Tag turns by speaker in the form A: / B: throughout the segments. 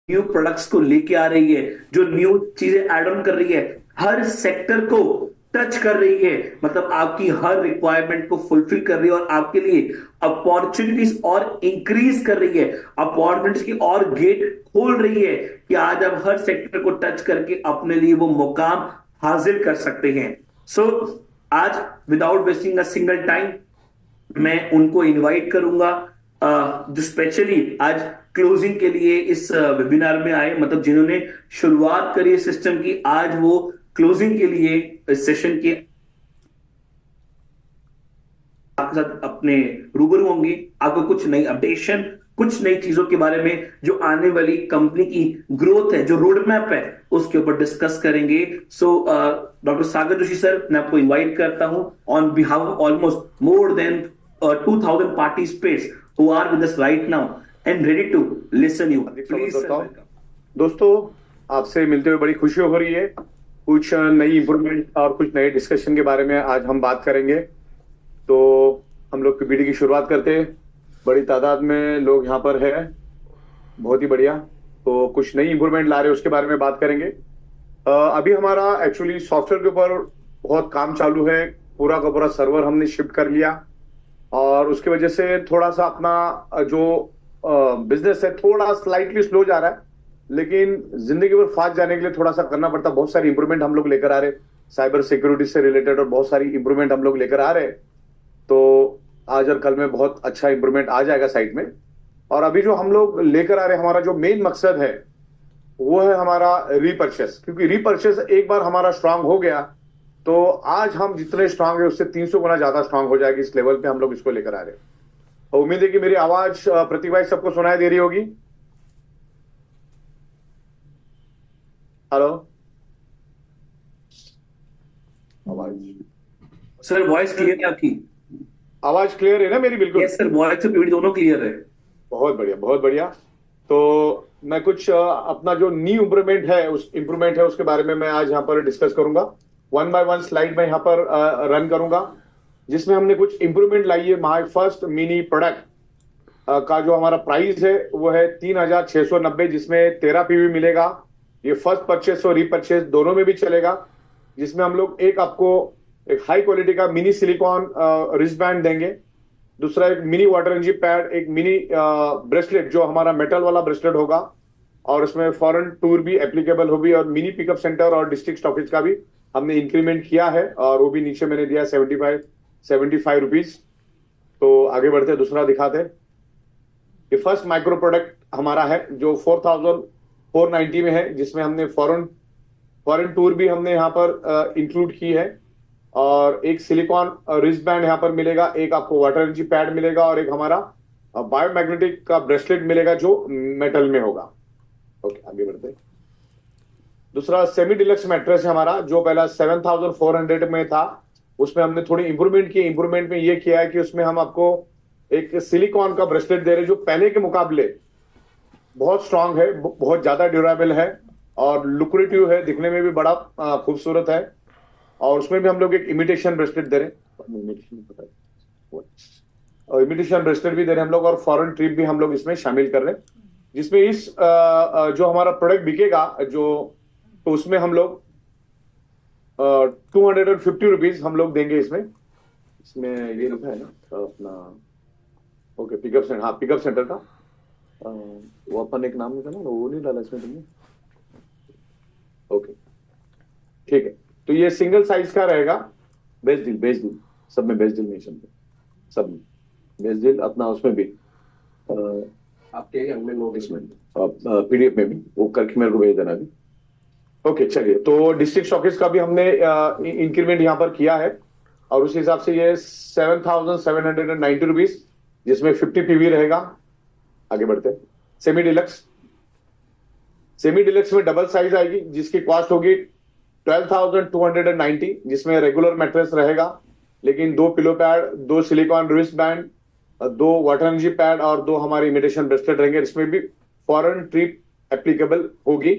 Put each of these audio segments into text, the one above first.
A: New products को लेके आ रही है, जो न्यू चीजें ऐड ऑन कर रही है, हर सेक्टर को टच कर रही है, मतलब आपकी हर रिक्वायरमेंट को फुलफिल कर रही है और आपके लिए अपॉर्चुनिटीज और इंक्रीज कर रही है, अपॉर्चुनिटीज की और गेट खोल रही है कि आज आप हर सेक्टर को टच करके अपने लिए वो मुकाम हासिल कर सकते हैं। सो आज without wasting a single time मैं उनको इनवाइट करूंगा, जो स्पेशली आज क्लोजिंग के लिए इस वेबिनार में आए, मतलब जिन्होंने शुरुआत करी सिस्टम की, आज वो क्लोजिंग के लिए इस सेशन के आपके साथ अपने रूबरू होंगे। आपको कुछ नई अपडेशन, कुछ नई चीजों के बारे में जो आने वाली कंपनी की ग्रोथ है, जो रोड मैप है, उसके ऊपर डिस्कस करेंगे। So doctor Sagar Joshi sir, मैं आपको इनवाइट करता हूं on behalf of almost more than 2000 participants who are with us right now and ready to listen you. Please sir, welcome.
B: दोस्तों, आपसे मिलते हुए बड़ी खुशी हो रही है। कुछ नई इंप्रूवमेंट और कुछ नए डिस्कशन के बारे में आज हम बात करेंगे। तो हम लोग पीपीटी की शुरुआत करते हैं। बड़ी तादाद में लोग यहाँ पर है, बहुत ही बढ़िया। तो कुछ नई इंप्रूवमेंट ला रहे हैं, उसके बारे में बात करेंगे। अभी हमारा एक्चुअली सॉफ्टवेयर के ऊपर बहुत काम चालू है। पूरा का पूरा सर्वर हमने शिफ्ट कर लिया और उसकी वजह से थोड़ा सा अपना जो बिजनेस है थोड़ा स्लाइटली स्लो जा रहा है, लेकिन जिंदगी भर फास्ट जाने के लिए थोड़ा सा करना पड़ता है। बहुत सारी इंप्रूवमेंट हम लोग लेकर आ रहे हैं, साइबर सिक्योरिटी से रिलेटेड और बहुत सारी इंप्रूवमेंट हम लोग लेकर आ रहे हैं। तो आज और कल में बहुत अच्छा इंप्रूवमेंट आ जाएगा साइट में। और अभी जो हम लोग लेकर आ रहे हैं, हमारा जो मेन मकसद है वो है हमारा रीपर्चेस। क्योंकि रीपर्चेस एक बार हमारा स्ट्रांग हो गया तो आज हम जितने स्ट्रांग है उससे 300 गुना ज्यादा स्ट्रांग हो जाएगी। इस लेवल पे हम लोग इसको लेकर आ रहे हैं। और उम्मीद है कि मेरी आवाज प्रतिभाई सबको सुनाई दे रही होगी। हेलो, आवाज
A: सर वॉइस क्लियर है आपकी?
B: आवाज क्लियर है ना मेरी? बिल्कुल।
A: यस सर, वॉइस से पीडी दोनों क्लियर है।
B: बहुत बढ़िया, बहुत बढ़िया। तो मैं कुछ अपना जो न्यू इंप्रूवमेंट है, उस इंप्रूवमेंट है उसके बारे में मैं आज यहाँ पर डिस्कस करूंगा। वन बाय वन स्लाइड में यहाँ पर रन करूंगा, जिसमें हमने कुछ इंप्रूवमेंट लाई है। माई फर्स्ट मिनी प्रोडक्ट का जो हमारा प्राइस है वो है 3690, जिसमें 13 पीवी मिलेगा। ये फर्स्ट परचेस और रीपरचेस दोनों में भी चलेगा। जिसमें हम लोग एक आपको एक हाई क्वालिटी का मिनी सिलिकॉन रिस्ट बैंड देंगे, दूसरा एक मिनी वाटर एनर्जी पैड, एक मिनी ब्रेसलेट जो हमारा मेटल वाला ब्रेसलेट होगा, और इसमें फॉरेन टूर भी एप्लीकेबल होगी, और मिनी पिकअप सेंटर और डिस्ट्रिक्ट स्टॉकेज का भी हमने इंक्रीमेंट किया है, और वो भी नीचे मैंने दिया 75 रुपीज। तो आगे बढ़ते हैं, दूसरा दिखाते हैं। ये फर्स्ट माइक्रो प्रोडक्ट हमारा है जो 4490 में है, जिसमें हमने फॉरेन टूर भी हमने यहाँ पर इंक्लूड की है, और एक सिलिकॉन रिस्ट बैंड यहाँ पर मिलेगा, एक आपको वाटर एनर्जी पैड मिलेगा, और एक हमारा बायोमैग्नेटिक का ब्रेसलेट मिलेगा जो मेटल में होगा। ओके, आगे बढ़ते हैं। दूसरा सेमी डिलक्स मैट्रेस है हमारा, जो पहला 7400 में था, उसमें हमने थोड़ी इंप्रूवमेंट की। इंप्रूवमेंट में ये किया है कि उसमें हम आपको एक सिलिकॉन का ब्रेसलेट दे रहे हैं जो पहले के मुकाबले बहुत स्ट्रांग है, बहुत ज्यादा ड्यूरेबल है, और लुक्रेटिव है, दिखने में भी बड़ा खूबसूरत है। और उसमें भी हम लोग एक इमिटेशन ब्रेसलेट दे रहे हैं, और इमिटेशन ब्रेसलेट भी दे रहे हैं हम लोग, और फॉरेन ट्रिप भी हम लोग इसमें शामिल कर रहे हैं। जिसमें इस जो हमारा प्रोडक्ट बिकेगा जो, तो उसमें हम लोग 250 रुपीज हम लोग देंगे। इसमें ये लिखा है ना अपना, ओके, पिकअप सेंटर, हाँ पिकअप सेंटर का वो अपन एक नाम लिखा ना, वो नहीं डाला इसमें तुमने? ओके, ठीक है। तो ये सिंगल साइज का रहेगा। बेस्ट डील सब में, बेस्ट डील नेशन पे सब में बेस्ट डील अपना, उसमें भी आपके अगले नोटिस में पीडीएफ में भी वो करके मेरे को भेज देना अभी। ओके, चलिए। तो डिस्ट्रिक्ट स्टॉकेज का भी हमने इंक्रीमेंट यहाँ पर किया है, और उस हिसाब से ये 7790 रुपीज, जिसमें 50 पीवी रहेगा। आगे बढ़ते हैं। सेमी डिलक्स में डबल साइज आएगी, जिसकी कॉस्ट होगी 12,290, जिसमें रेगुलर मैट्रेस रहेगा, लेकिन 2 pillow pad, 2 silicon wrist band, 2 water energy pad, और 2 हमारे इमिटेशन ब्रेसलेट रहेंगे। इसमें भी फॉरेन ट्रिप एप्लीकेबल होगी,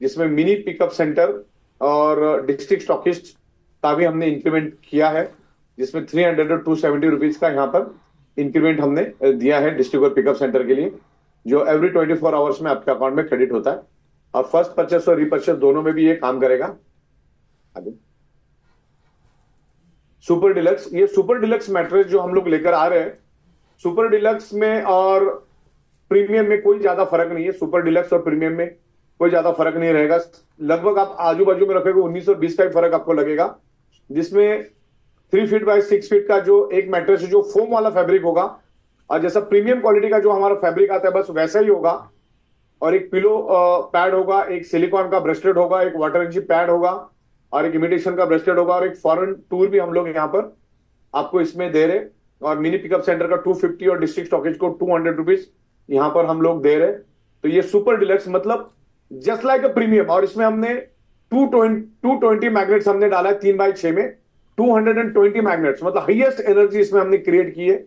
B: जिसमें मिनी पिकअप सेंटर और डिस्ट्रिक्ट स्टॉकिस्ट का भी हमने इंक्रीमेंट किया है, जिसमें 300 और 270 रुपीज का यहाँ पर इंक्रीमेंट हमने दिया है डिस्ट्रिक्ट और पिकअप सेंटर के लिए। जो एवरी 24 आवर्स में आपके अकाउंट में क्रेडिट होता है, और फर्स्ट परचेस और रीपरचेस दोनों में भी ये काम करेगा। आगे सुपर डिलक्स, ये सुपर डिलक्स मैट्रेस जो हम लोग लेकर आ रहे हैं, सुपर डिलक्स में और प्रीमियम में कोई ज्यादा फर्क नहीं है। सुपर डिलक्स और प्रीमियम में कोई ज्यादा फर्क नहीं रहेगा, लगभग आप आजू बाजू में रखोगे 19 और 20 का ही फर्क आपको लगेगा। जिसमें 3 फीट बाय 6 फीट का जो एक मैट्रेस है जो फोम वाला फैब्रिक होगा, और जैसा प्रीमियम क्वालिटी का जो हमारा फैब्रिक आता है बस वैसा ही होगा। और एक पिलो पैड होगा, एक सिलिकॉन का ब्रेसलेट होगा, एक वाटर रेजिस्टेंट पैड होगा, और एक इमिटेशन का ब्रेसलेट होगा, और एक फॉरेन टूर भी हम लोग यहाँ पर आपको इसमें दे रहे। और मिनी पिकअप सेंटर का 250 और डिस्ट्रिक्ट स्टॉकेज को 200 रुपीज यहाँ पर हम लोग दे रहे। तो ये सुपर डिलक्स मतलब जस्ट लाइक अ प्रीमियम। और इसमें हमने 220 मैग्नेट्स हमने डाला है 3x6 में, 220 मैग्नेट्स मतलब हाईएस्ट एनर्जी इसमें हमने क्रिएट की है।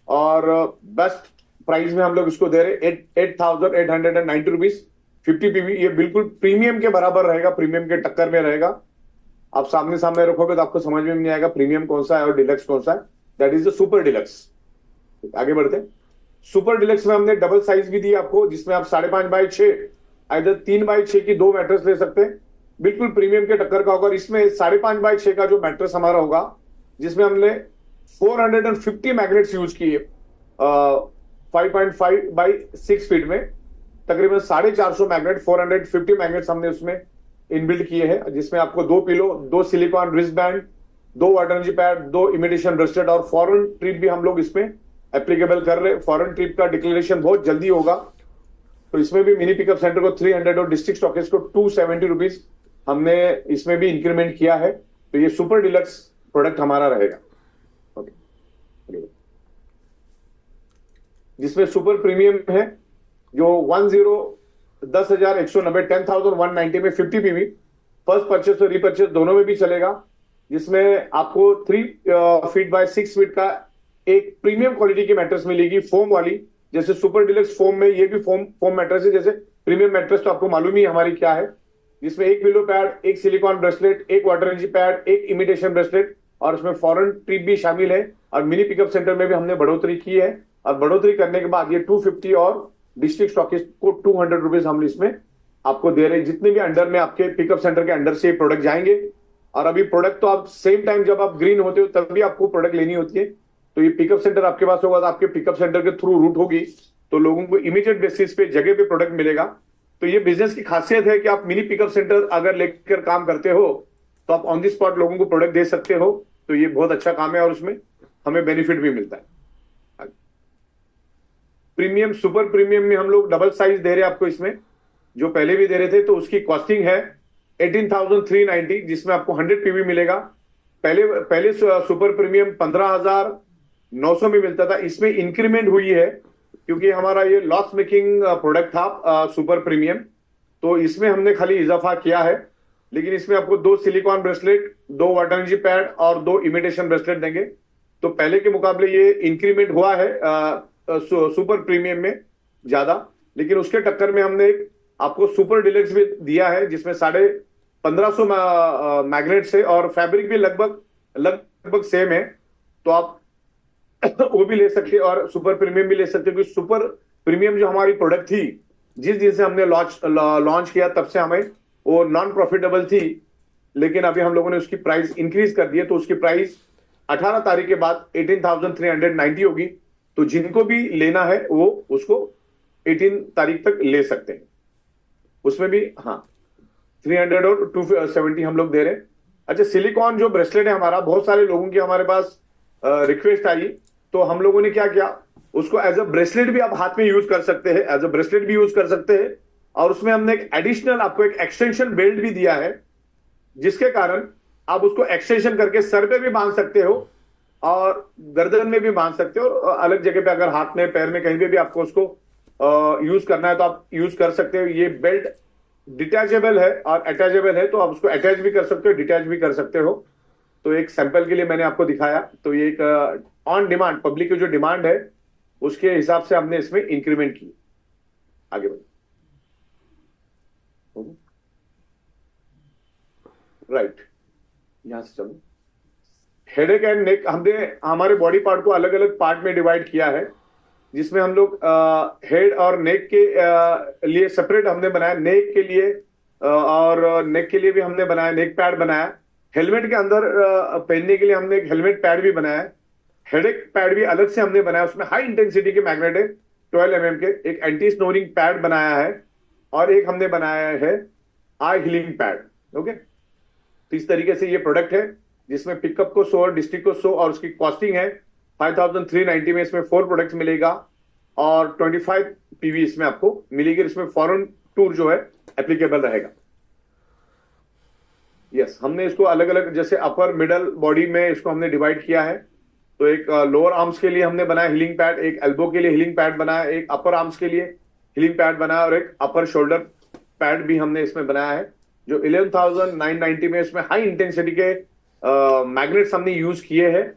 B: और बेस्ट प्राइस में हम लोग इसको दे रहे 8,890 रुपीज 50 पीवी। ये बिल्कुल प्रीमियम के बराबर रहेगा, प्रीमियम के टक्कर में रहेगा। आप सामने सामने रखोगे तो आपको समझ में नहीं आएगा प्रीमियम कौन सा है और डिलक्स कौन सा है। That is the super deluxe. आगे बढ़ते हैं। सुपर डिलक्स में हमने डबल साइज भी दी आपको, जिसमें आप 5.5x6 इधर 3x6 की 2 मैट्रेस ले सकते हैं, बिल्कुल प्रीमियम के टक्कर का होगा। और इसमें 5.5x6 का जो मैट्रेस हमारा होगा, जिसमें हमने 450 मैग्नेट्स यूज किए 5.5x6 फीट में, तकरीबन 450 मैग्नेट 450 मैग्नेट्स हमने उसमें इनबिल्ड किए हैं। जिसमें आपको 2 pillow, 2 silicon wrist band, 2 water energy pad, 2 imitation bracelet और फॉरेन ट्रिप भी हम लोग इसमें एप्लीकेबल कर रहे हैं। फॉरेन ट्रिप का डिक्लेरेशन बहुत जल्दी होगा, तो इसमें भी मिनी पिकअप सेंटर को 300 और डिस्ट्रिक्ट स्टॉकेज को 270 रुपीज हमने इसमें भी इंक्रीमेंट किया है। तो ये सुपर डिलक्स प्रोडक्ट हमारा रहेगा। ओके, जिसमें सुपर प्रीमियम है जो 10,190 में 50 पीवी, फर्स्ट परचेस और रीपरचेस दोनों में भी चलेगा। जिसमें आपको 3 फीट बाय 6 फीट का एक प्रीमियम क्वालिटी की मैट्रेस मिलेगी, फोम वाली। जैसे सुपर डिलक्स फोम में ये भी फोम मैट्रेस है, जैसे प्रीमियम मैट्रेस तो आपको मालूम ही हमारी क्या है। जिसमें एक पिलो पैड, एक सिलिकॉन ब्रेसलेट, एक वाटर एनर्जी पैड, एक इमिटेशन ब्रेसलेट, और उसमें फॉरेन ट्रिप भी शामिल है। और मिनी पिकअप सेंटर में भी हमने बढ़ोतरी की है, और बढ़ोतरी करने के बाद ये 250 और डिस्ट्रिक्ट स्टॉकिस्ट को 200 रुपीज हम इसमें आपको दे रहे हैं। जितने भी अंडर में आपके पिकअप सेंटर के अंडर से प्रोडक्ट जाएंगे, और अभी प्रोडक्ट तो आप सेम टाइम जब आप ग्रीन होते हो तभी आपको प्रोडक्ट लेनी होती है। तो ये पिकअप सेंटर आपके पास होगा तो आपके पिकअप सेंटर के थ्रू रूट होगी, तो लोगों को इमीडिएट बेसिस पे जगह पे प्रोडक्ट मिलेगा। तो ये बिजनेस की खासियत है कि आप मिनी पिकअप सेंटर अगर लेकर काम करते हो तो आप ऑन द स्पॉट लोगों को प्रोडक्ट दे सकते हो। तो ये बहुत अच्छा काम है और उसमें हमें बेनिफिट भी मिलता है। प्रीमियम, सुपर प्रीमियम में हम लोग डबल साइज दे रहे हैं आपको इसमें, जो पहले भी दे रहे थे। तो उसकी कॉस्टिंग है 18,390, जिसमें आपको 100 पीवी मिलेगा। पहले सुपर प्रीमियम 15,900 में मिलता था, इसमें इंक्रीमेंट हुई है क्योंकि हमारा ये लॉस मेकिंग प्रोडक्ट था सुपर प्रीमियम। तो इसमें हमने खाली इजाफा किया है, लेकिन इसमें आपको 2 silicon bracelet, 2 water energy pad और 2 इमिटेशन ब्रेसलेट देंगे। तो पहले के मुकाबले ये इंक्रीमेंट हुआ है सुपर प्रीमियम में ज्यादा, लेकिन उसके टक्कर में हमने आपको सुपर डिलक्स भी दिया है, जिसमें 1550 मैग्नेट्स है और फैब्रिक भी लगभग सेम है। तो आप वो भी ले सकते हैं और सुपर प्रीमियम भी ले सकते हैं। क्योंकि सुपर प्रीमियम जो हमारी प्रोडक्ट थी, जिस दिन से हमने लॉन्च किया तब से हमें वो नॉन प्रॉफिटेबल थी, लेकिन अभी हम लोगों ने उसकी प्राइस इंक्रीज कर दी है। तो उसकी प्राइस 18 तारीख के बाद 18,390 होगी। तो जिनको भी लेना है वो उसको 18 तारीख तक ले सकते हैं। उसमें भी 300 और 270 हम लोग दे रहे हैं। अच्छा, सिलिकॉन जो ब्रेसलेट है हमारा, बहुत सारे लोगों की हमारे पास रिक्वेस्ट आई, तो हम लोगों ने क्या किया, उसको एज अ ब्रेसलेट भी आप हाथ में यूज कर सकते हैं, एज अ ब्रेसलेट भी यूज कर सकते हैं। और उसमें हमने एक एडिशनल आपको एक एक्सटेंशन बेल्ट भी दिया है, जिसके कारण आप उसको एक्सटेंशन करके सर पे भी बांध सकते हो और गर्दन में भी बांध सकते हो, और अलग जगह पे अगर हाथ में पैर में कहीं पे भी आपको उसको यूज करना है तो आप यूज कर सकते हो। ये बेल्ट डिटैचेबल है और अटैचेबल है, तो आप उसको अटैच भी कर सकते हो, डिटैच भी कर सकते हो। तो एक सैंपल के लिए मैंने आपको दिखाया। तो ये एक ऑन डिमांड, पब्लिक की जो डिमांड है उसके हिसाब से हमने इसमें इंक्रीमेंट की। आगे बढ़े। राइट, यहां से चलो। हेडेक एंड नेक, हमने हमारे बॉडी पार्ट को अलग अलग पार्ट में डिवाइड किया है। जिसमें हम लोग हेड और नेक के लिए सेपरेट हमने बनाया, नेक के लिए और नेक के लिए भी हमने बनाया, नेक पैड बनाया। हेलमेट के अंदर पहनने के लिए हमने एक हेलमेट पैड भी बनाया। हेडेक पैड भी अलग से हमने बनाया, उसमें हाई इंटेंसिटी के मैग्नेट है 12 mm के। एक एंटी स्नोरिंग पैड बनाया है और एक हमने बनाया है आई हीलिंग पैड। ओके, तो इस तरीके से ये प्रोडक्ट है जिसमें पिकअप को 100 और डिस्ट्रिक्ट को 100 और उसकी कॉस्टिंग है 5390 में। इसमें 4 प्रोडक्ट्स मिलेगा और 25 पीवी इसमें आपको मिलेगी। इसमें फॉरेन टूर जो है एप्लीकेबल रहेगा। यस, हमने इसको अलग अलग, जैसे अपर मिडल बॉडी में इसको हमने डिवाइड किया है। तो एक लोअर आर्म्स के लिए हमने बनाया हीलिंग पैड, एक एल्बो के लिए हीलिंग पैड बनाया, एक अपर आर्म्स के लिए हीलिंग पैड बनाया और एक अपर शोल्डर पैड भी हमने इसमें बनाया है जो 11990 में। इसमें हाई इंटेंसिटी के मैग्नेट्स हमने यूज किए हैं।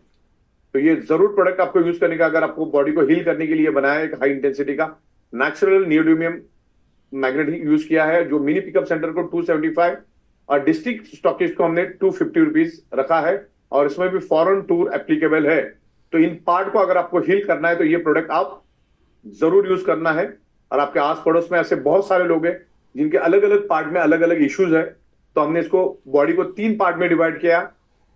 B: तो ये जरूर प्रोडक्ट आपको यूज करने का, अगर आपको बॉडी को हील करने के लिए बनाया है। एक हाई इंटेंसिटी का नेचुरल नियोडिमियम मैग्नेट ही यूज किया है जो मिनी पिकअप सेंटर को 275 और डिस्ट्रिक्ट स्टॉकिस्ट को हमने 250 रुपीज रखा है और इसमें भी फॉरेन टूर एप्लीकेबल है। तो इन पार्ट को अगर आपको हील करना है तो ये प्रोडक्ट आप जरूर यूज करना है। और आपके आस पड़ोस में ऐसे बहुत सारे लोग हैं जिनके अलग अलग पार्ट में अलग अलग इश्यूज है। तो हमने इसको बॉडी को 3 पार्ट में डिवाइड किया,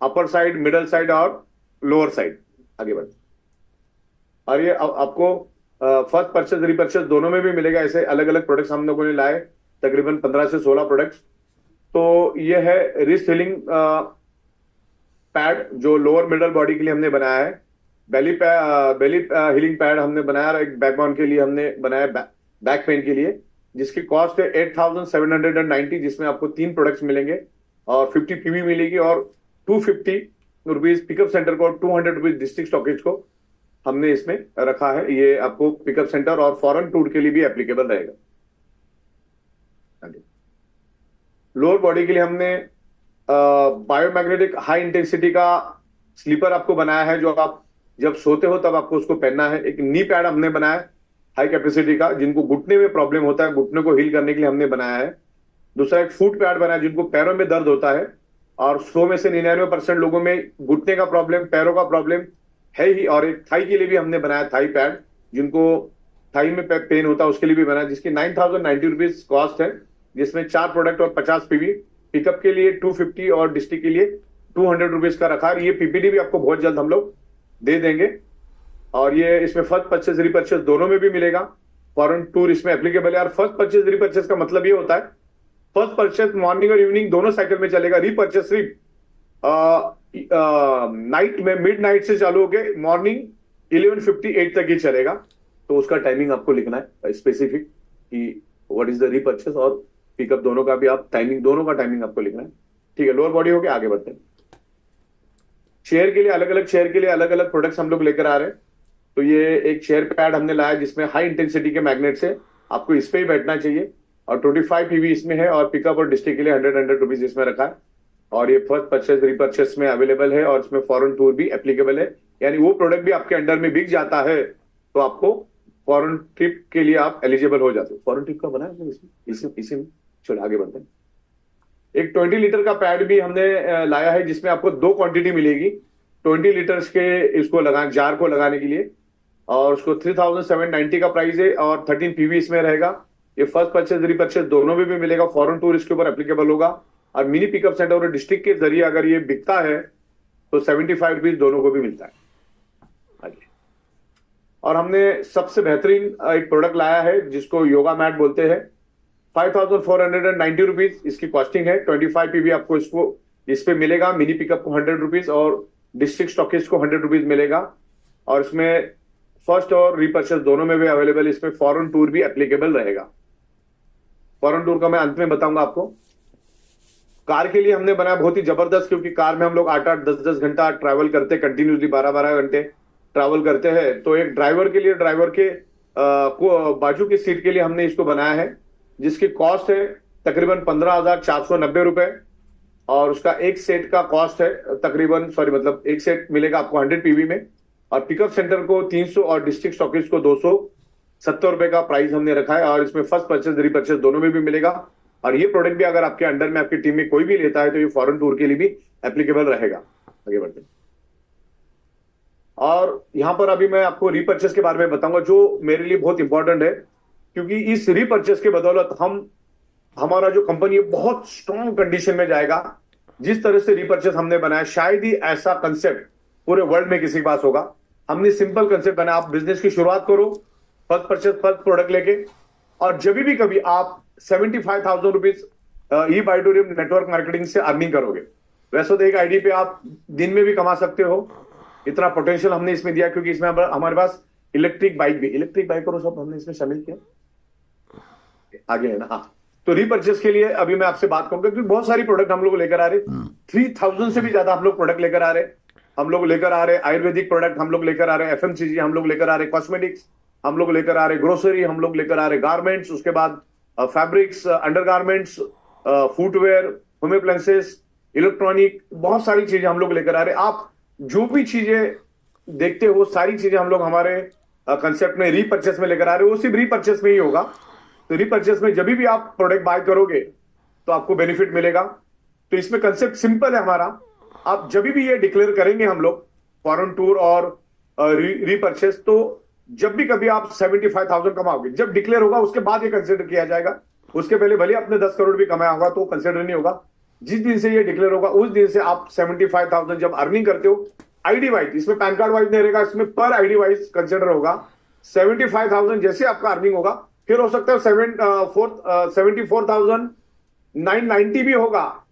B: अपर साइड, मिडल साइड और लोअर साइड। आगे बढ़, और ये आपको फर्स्ट परचेज रिपर्चेज दोनों में भी मिलेगा। ऐसे अलग अलग प्रोडक्ट्स हम लोगों ने लाए, तकरीबन 15 से 16 प्रोडक्ट्स। तो ये है रिस्ट हीलिंग पैड जो लोअर मिडल बॉडी के लिए हमने बनाया है। बेली हीलिंग पैड हमने बनाया और एक बैकबोन के लिए हमने बनाया, बैक पेन के लिए, जिसकी कॉस्ट है 8790, जिसमें आपको 3 प्रोडक्ट्स मिलेंगे और 50 पीवी मिलेगी और 250 रुपीज पिकअप सेंटर को, 200 रुपीज डिस्ट्रिक्ट स्टॉकेज को हमने इसमें रखा है। ये आपको पिकअप सेंटर और फॉरेन टूर के लिए भी एप्लीकेबल रहेगा। लोअर बॉडी के लिए हमने बायोमैग्नेटिक हाई इंटेंसिटी का स्लीपर आपको बनाया है, जो आप जब सोते हो तब आपको उसको पहनना है। एक नी पैड हमने बनाया हाई कैपेसिटी का, जिनको घुटने में प्रॉब्लम होता है, घुटने को हील करने के लिए हमने बनाया है। दूसरा एक फुट पैड बनाया जिनको पैरों में दर्द होता है, और 100 में से 99% लोगों में घुटने का प्रॉब्लम, पैरों का प्रॉब्लम है ही। और एक थाई के लिए भी हमने बनाया थाई पैड, जिनको थाई में पेन होता है उसके लिए भी बनाया, जिसकी 9090 रुपीज कॉस्ट है, जिसमें 4 प्रोडक्ट और 50 पीवी। पिकअप के लिए 250 और डिस्ट्रिक्ट के लिए 200 रुपीज का रखा है। ये पीपीडी भी आपको बहुत जल्द हम लोग दे देंगे। और ये इसमें फर्स्ट परचेज रिपर्चेज दोनों में भी मिलेगा। फॉरेन टूर इसमें एप्लीकेबल है। और फर्स्ट परचेज रिपर्चेज का मतलब ये होता है, फर्स्ट परचेज मॉर्निंग और इवनिंग दोनों साइकिल में चलेगा। रिपर्चेज सिर्फ नाइट में, मिड नाइट से चालू होकर मॉर्निंग 11:58 तक ही चलेगा। तो उसका टाइमिंग आपको लिखना है स्पेसिफिक कि व्हाट इज द रिपर्चेज और पिकअप दोनों का भी आप टाइमिंग, दोनों का टाइमिंग आपको लिखना है। ठीक है, लोअर बॉडी हो गया। आगे बढ़ते हैं। चेयर के लिए अलग अलग, चेयर के लिए अलग अलग प्रोडक्ट्स हम लोग लेकर आ रहे हैं। तो ये एक चेयर पैड हमने लाया जिसमें हाई इंटेंसिटी के मैग्नेट्स है, आपको इस पे ही बैठना चाहिए। और 25 पीवी इसमें है और पिकअप और डिस्ट्रिक्ट के लिए 100 रुपीज इसमें रखा है। और ये फर्स्ट परचेज रिपर्चेज में अवेलेबल है और इसमें फॉरेन टूर भी एप्लीकेबल है। यानी वो प्रोडक्ट भी आपके अंडर में बिक जाता है तो आपको फॉरेन ट्रिप के लिए आप एलिजिबल हो जाते हो। फॉरेन ट्रिप का बना है इसी में। चलो आगे बढ़ते हैं। एक 20 लीटर का पैड भी हमने लाया है जिसमें आपको 2 क्वांटिटी मिलेगी 20 लीटर्स के, इसको लगाने, जार को लगाने के लिए। और उसको 3790 का प्राइस है और 13 पीवी इसमें रहेगा। ये फर्स्ट परचेज रिपर्चेज दोनों में भी मिलेगा। फॉरेन टूर इसके ऊपर एप्लीकेबल होगा। और मिनी पिकअप सेंटर और डिस्ट्रिक्ट के जरिए अगर ये बिकता है तो 75 रुपीज दोनों को भी मिलता है। आगे, और हमने सबसे बेहतरीन एक प्रोडक्ट लाया है जिसको योगा मैट बोलते हैं। 5490 रुपीज इसकी कॉस्टिंग है। 25 पीवी आपको इसको इस पे मिलेगा। मिनी पिकअप को 100 रुपीज और डिस्ट्रिक्ट स्टॉकिस्ट को 100 रुपीज मिलेगा। और इसमें फर्स्ट और रिपर्चेज दोनों में भी अवेलेबल। इसमें फॉरेन टूर भी एप्लीकेबल रहेगा। फॉरेन टूर का मैं अंत में बताऊंगा आपको। कार के लिए हमने बनाया बहुत ही जबरदस्त, क्योंकि कार में हम लोग 8-8, 10-10 घंटा ट्रैवल करते हैं, कंटिन्यूसली 12-12 घंटे ट्रैवल करते हैं। तो एक ड्राइवर के लिए, ड्राइवर के को बाजू की सीट के लिए हमने इसको बनाया है, जिसकी कॉस्ट है तकरीबन 15,490 रुपए। और उसका एक सेट का कॉस्ट है तकरीबन, मतलब एक सेट मिलेगा आपको 100 पीवी में। और पिकअप सेंटर को 300 और डिस्ट्रिक्ट स्टॉकिस्ट को 270 रुपए का प्राइस हमने रखा है। और इसमें फर्स्ट परचेज रिपर्चेज दोनों में भी मिलेगा। और ये प्रोडक्ट भी अगर आपके अंडर में, आपकी टीम में कोई भी लेता है तो ये फॉरेन टूर के लिए भी एप्लीकेबल रहेगा। आगे बढ़ते हैं। और यहां पर अभी मैं आपको रीपर्चेस के बारे में बताऊंगा जो मेरे लिए बहुत इंपॉर्टेंट है, क्योंकि इस रीपर्चेस के बदौलत हमारा जो कंपनी है बहुत स्ट्रॉन्ग कंडीशन में जाएगा। जिस तरह से रीपर्चेस हमने बनाया, शायद ही ऐसा कंसेप्ट पूरे वर्ल्ड में किसी के पास होगा। हमने सिंपल कंसेप्ट बनाया, आप बिजनेस की शुरुआत करो फर्स्ट परचेस फर्स्ट प्रोडक्ट लेके, और जब भी कभी आप 75,000 रुपीज ई बाइटोरियम नेटवर्क मार्केटिंग से अर्निंग करोगे, वैसे तो एक आईडी पे आप दिन में भी कमा सकते हो। इतना पोटेंशियल हमने इसमें दिया, क्योंकि इसमें हमारे पास इलेक्ट्रिक बाइक और सब हमने इसमें शामिल किया। आगे है ना, हाँ। तो रीपर्चेस के लिए अभी मैं आपसे बात करूंगा, क्योंकि बहुत सारी प्रोडक्ट हम लोग लेकर आ रहे, 3000 से भी ज्यादा हम लोग प्रोडक्ट लेकर आ रहे। हम लोग लेकर आ रहे आयुर्वेदिक प्रोडक्ट, हम लोग लेकर आ रहे एफएमसीजी, हम लोग लेकर आ रहे कॉस्मेटिक्स, हम लोग लेकर आ रहे ग्रोसरी, हम लोग लेकर आ रहे गारमेंट्स, उसके बाद fabrics, undergarments, footwear, home appliances, electronic, बहुत सारी चीजें हम लोग लेकर आ रहे। आप जो भी चीजें देखते हो सारी चीजें हम लोग हमारे कंसेप्ट में रीपर्चेस में लेकर आ रहे हो। वो सिर्फ रीपर्चेस में ही होगा। तो रीपर्चेस में जब भी आप प्रोडक्ट बाय करोगे तो आपको बेनिफिट मिलेगा। तो इसमें कंसेप्ट सिंपल है हमारा। आप जब भी ये डिक्लेयर करेंगे हम लोग फॉरेन टूर और रीपर्चेस, तो जब भी कभी आप 75,000 कमाओगे, जब डिक्लेयर होगा उसके बाद ये कंसिडर किया जाएगा। उसके पहले भले आपने 10 करोड़ भी कमाया होगा तो कंसिडर नहीं होगा। जिस दिन से ये डिक्लेयर होगा उस दिन से आप 75,000 जब अर्निंग करते हो, आईडी वाइज, इसमें पैन कार्ड वाइज नहीं रहेगा, इसमें पर आईडी वाइज कंसिडर होगा। 75,000 जैसे आपका अर्निंग होगा, फिर हो सकता है 74,990 भी होगा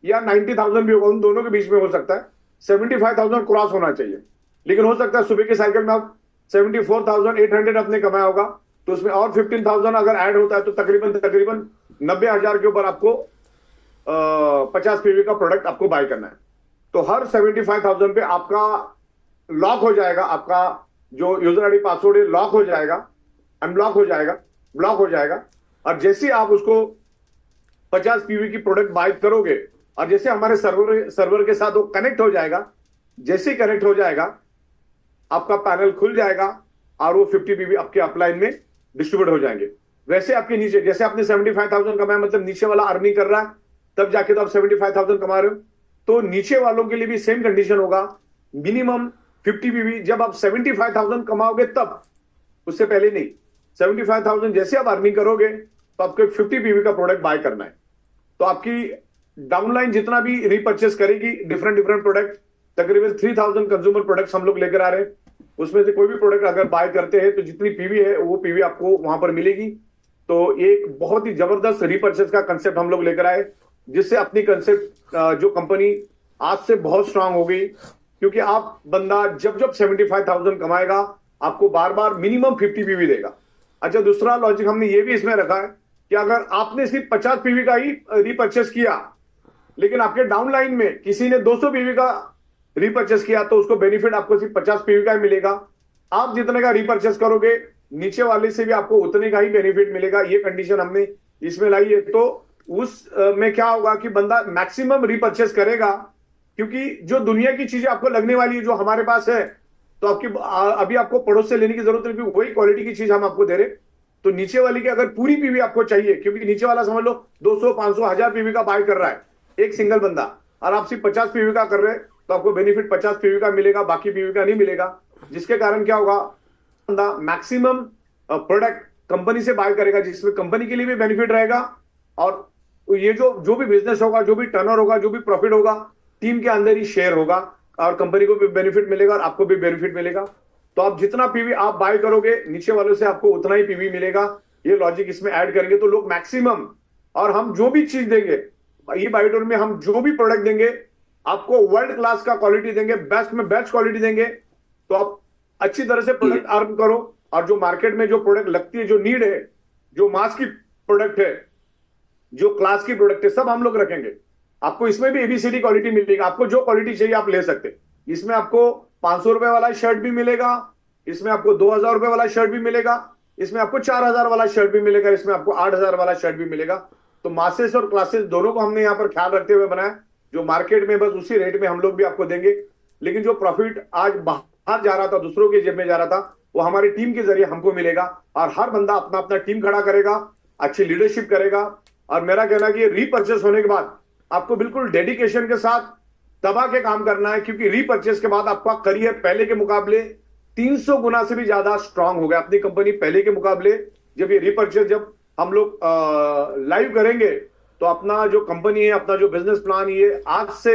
B: या 90,000 भी होगा, उन दोनों के बीच में हो सकता है। 75,000 क्रॉस होना चाहिए। लेकिन हो सकता है सुबह के साइकिल में आप 74,800 अपने कमाया होगा, तो उसमें और 15,000 अगर ऐड होता है तो तकरीबन 90,000 के ऊपर आपको 50 पीवी का प्रोडक्ट आपको बाय करना है। तो हर 75,000 पे आपका लॉक हो जाएगा, आपका जो यूजर आईडी पासवर्ड है लॉक हो जाएगा, अनब्लॉक हो जाएगा, ब्लॉक हो जाएगा। और जैसे आप उसको 50 पीवी की प्रोडक्ट बाय करोगे और जैसे हमारे सर्वर के साथ वो कनेक्ट हो जाएगा, जैसे कनेक्ट हो जाएगा आपका पैनल खुल जाएगा और वो 50 पीवी आपके अपलाइन में डिस्ट्रीब्यूट हो जाएंगे। वैसे आपके नीचे, जैसे आपने 75,000 कमाया, मतलब नीचे वाला अर्निंग कर रहा है, तब जाके तो आप 75,000 कमा रहे हो। तो नीचे वालों के लिए भी सेम कंडीशन होगा, मिनिमम 50 पीवी जब आप 75,000 कमाओगे तब, उससे पहले नहीं। 75,000 जैसे आप अर्निंग करोगे तो आपको 50 पीवी का प्रोडक्ट बाय करना है। तो आपकी डाउनलाइन जितना भी रीपर्चेस करेगी डिफरेंट प्रोडक्ट, तकरीबन 3000 कंज्यूमर प्रोडक्ट्स हम लोग लेकर आ रहे हैं। उसमें से कोई भी प्रोडक्ट अगर बाय करते हैं तो जितनी पीवी है वो पीवी आपको वहां पर मिलेगी। तो एक बहुत ही जबरदस्त रीपर्चेस का कंसेप्ट हम लोग लेकर आए, जिससे अपनी कंसेप्ट जो कंपनी आज से बहुत स्ट्रांग हो गई। क्योंकि आप बंदा जब 75,000 कमाएगा आपको बार बार मिनिमम 50 पीवी देगा। अच्छा, दूसरा लॉजिक हमने ये भी इसमें रखा है कि अगर आपने सिर्फ 50 पीवी का ही रीपर्चेस किया, लेकिन आपके डाउनलाइन में किसी ने 200 पीवी का रीपर्चेस किया, तो उसको बेनिफिट आपको सिर्फ 50 पीवी का ही मिलेगा। आप जितने का रीपर्चेस करोगे नीचे वाले से भी आपको उतने का ही बेनिफिट मिलेगा। ये कंडीशन हमने इसमें लाई है। तो उस में क्या होगा कि बंदा मैक्सिमम रीपर्चेस करेगा, क्योंकि जो दुनिया की चीजें आपको लगने वाली है जो हमारे पास है, तो आपकी अभी आपको पड़ोस से लेने की जरूरत नहीं, वही क्वालिटी की चीज हम आपको दे रहे। तो नीचे वाली की अगर पूरी पीवी आपको चाहिए, क्योंकि नीचे वाला समझ लो 200, 500, 1000 पीवी का बाय कर रहा है एक सिंगल बंदा, और आप सिर्फ 50 पीवी का कर रहे हैं, तो आपको बेनिफिट 50 पीवी का मिलेगा, बाकी पीवी का नहीं मिलेगा। जिसके कारण क्या होगा, बंदा मैक्सिमम प्रोडक्ट कंपनी से बाय करेगा, जिसमें कंपनी के लिए भी बेनिफिट रहेगा, और ये जो भी बिजनेस होगा, जो भी टर्नओवर होगा, जो भी प्रॉफिट होगा, टीम के अंदर ही शेयर होगा, और कंपनी को भी बेनिफिट मिलेगा और आपको भी बेनिफिट मिलेगा। तो आप जितना पीवी आप बाय करोगे नीचे वालों से आपको उतना ही पीवी मिलेगा। ये लॉजिक इसमें ऐड करेंगे तो लोग मैक्सिमम, और हम जो भी चीज देंगे ये बायोडोर में, हम जो भी प्रोडक्ट देंगे आपको वर्ल्ड क्लास का क्वालिटी देंगे, बेस्ट में बेस्ट क्वालिटी देंगे। तो आप अच्छी तरह से प्रोडक्ट अर्न करो, और जो मार्केट में जो प्रोडक्ट लगती है, जो नीड है, जो मास की प्रोडक्ट है, जो क्लास की प्रोडक्ट है, सब हम लोग रखेंगे। आपको इसमें भी एबीसीडी क्वालिटी मिलेगी। आपको जो क्वालिटी चाहिए आप ले सकते। इसमें आपको 500 रुपए वाला शर्ट भी मिलेगा, इसमें आपको 2000 रुपए वाला शर्ट भी मिलेगा, इसमें आपको 4000 वाला शर्ट भी मिलेगा, इसमें आपको 8000 वाला शर्ट भी मिलेगा। तो मासेस और क्लासेस दोनों को हमने यहाँ पर ख्याल रखते हुए बनाया। जो मार्केट में बस उसी रेट में हम लोग भी आपको देंगे, लेकिन जो प्रॉफिट आज बाहर जा रहा था, दूसरों के जेब में जा रहा था, वो हमारी टीम के जरिए हमको मिलेगा। और हर बंदा अपना अपना टीम खड़ा करेगा, अच्छी लीडरशिप करेगा। और मेरा कहना है कि रीपर्चेस होने के बाद आपको बिल्कुल डेडिकेशन के साथ दबा के काम करना है, क्योंकि रीपर्चेस के बाद आपका करियर पहले के मुकाबले 300 गुना से भी ज्यादा स्ट्रांग हो गया अपनी कंपनी पहले के मुकाबले। जब ये रीपर्चेस जब हम लोग लाइव करेंगे तो अपना जो कंपनी है, अपना जो बिजनेस प्लान, ये आज से